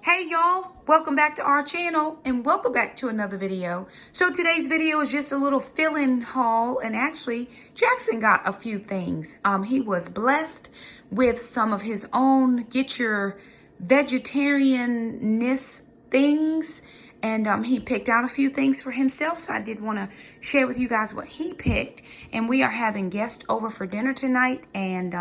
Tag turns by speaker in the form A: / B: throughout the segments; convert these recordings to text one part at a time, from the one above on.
A: Hey y'all, welcome back to our channel and welcome back to another video. So today's video is just a little fill-in haul, and actually Jaxon got a few things. He was blessed with some of his own get your vegetarianness things, and he picked out a few things for himself. So I did want to share with you guys what he picked. And we are having guests over for dinner tonight, and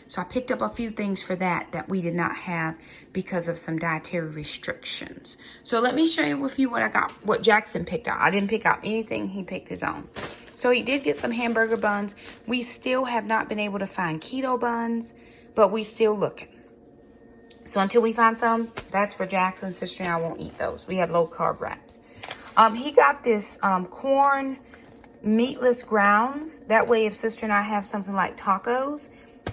A: so I picked up a few things for that we did not have because of some dietary restrictions. So let me share with you what I got, what Jaxon picked out. I didn't pick out anything, he picked his own. So he did get some hamburger buns. We still have not been able to find keto buns, but we still looking. So until we find some, that's for Jaxon. Sister and I won't eat those. We have low carb wraps. He got this corn meatless grounds. That way, if Sister and I have something like tacos,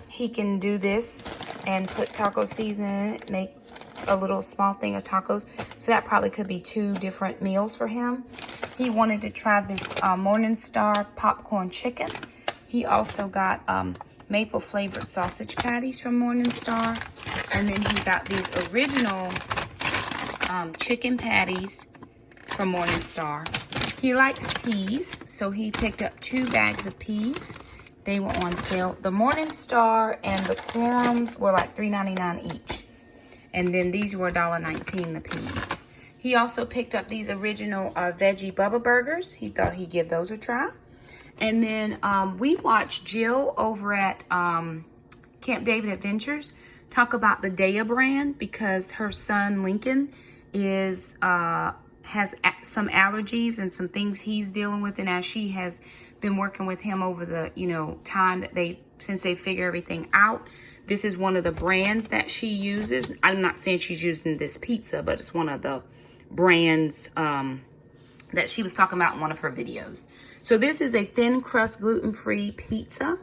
A: he can do this and put taco seasoning in it, make a little small thing of tacos. So that probably could be 2 different meals for him. He wanted to try this Morningstar popcorn chicken. He also got maple flavored sausage patties from Morningstar. And then he got these original chicken patties from Morningstar. He likes peas, so he picked up 2 bags of peas. They were on sale. The Morningstar and the Quorums were like $3.99 each. And then these were $1.19 the peas. He also picked up these original veggie Bubba burgers. He thought he'd give those a try. And then we watched Jill over at Camp David Adventures talk about the Daya brand, because her son Lincoln is has some allergies and some things he's dealing with, and as she has been working with him over the time that since they figure everything out, this is one of the brands that she uses. I'm not saying she's using this pizza, but it's one of the brands that she was talking about in one of her videos. So this is a thin crust gluten-free pizza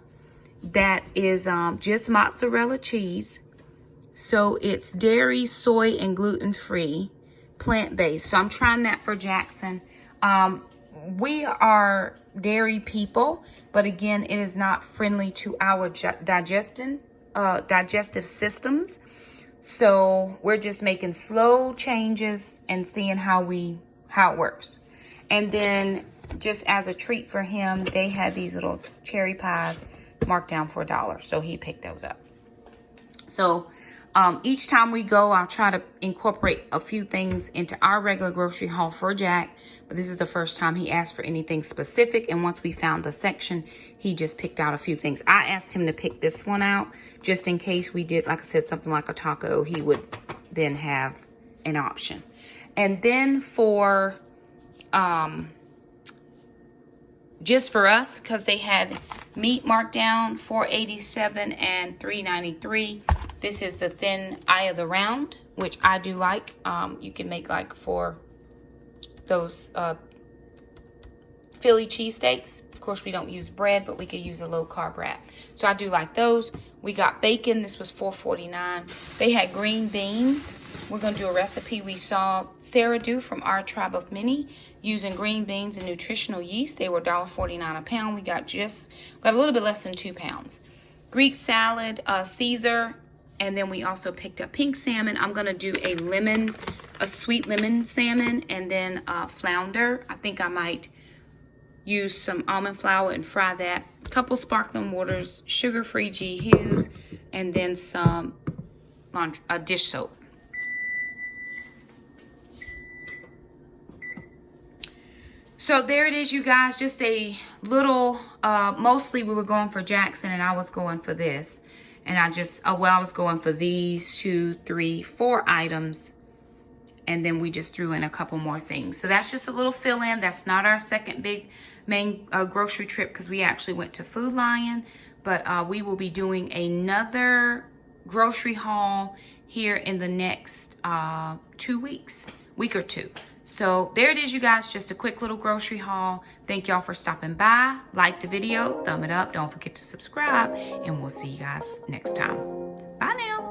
A: that is just mozzarella cheese. So it's dairy, soy, and gluten-free, plant-based. So I'm trying that for Jaxon. We are dairy people, but again, it is not friendly to our digestive systems. So we're just making slow changes and seeing how it works. And then just as a treat for him, they had these little cherry pies marked down for $1. So he picked those up. So each time we go, I'll try to incorporate a few things into our regular grocery haul for Jack. But this is the first time he asked for anything specific. And once we found the section, he just picked out a few things. I asked him to pick this one out just in case we did, like I said, something like a taco. He would then have an option. And then for just for us, because they had meat marked down $4.87 and $3.93. This is the thin eye of the round, which I do like. You can make like for those Philly cheesesteaks. Of course, we don't use bread, but we could use a low carb wrap. So I do like those. We got bacon. This was $4.49. They had green beans. We're going to do a recipe we saw Sarah do from our tribe of many using green beans and nutritional yeast. They were $1.49 a pound. We got a little bit less than 2 pounds. Greek salad, Caesar, and then we also picked up pink salmon. I'm going to do a sweet lemon salmon, and then flounder. I think I might use some almond flour and fry that. A couple sparkling waters, sugar-free G Hughes, and then some dish soap. So there it is, you guys. Just a little, mostly we were going for Jaxon, and I was going for this. And I was going for these 2, 3, 4 items. And then we just threw in a couple more things. So that's just a little fill in. That's not our second big main grocery trip, because we actually went to Food Lion. But we will be doing another grocery haul here in the next 2 weeks, week or two. So there it is, you guys. Just a quick little grocery haul. Thank y'all for stopping by. Like the video, thumb it up. Don't forget to subscribe, and we'll see you guys next time. Bye now.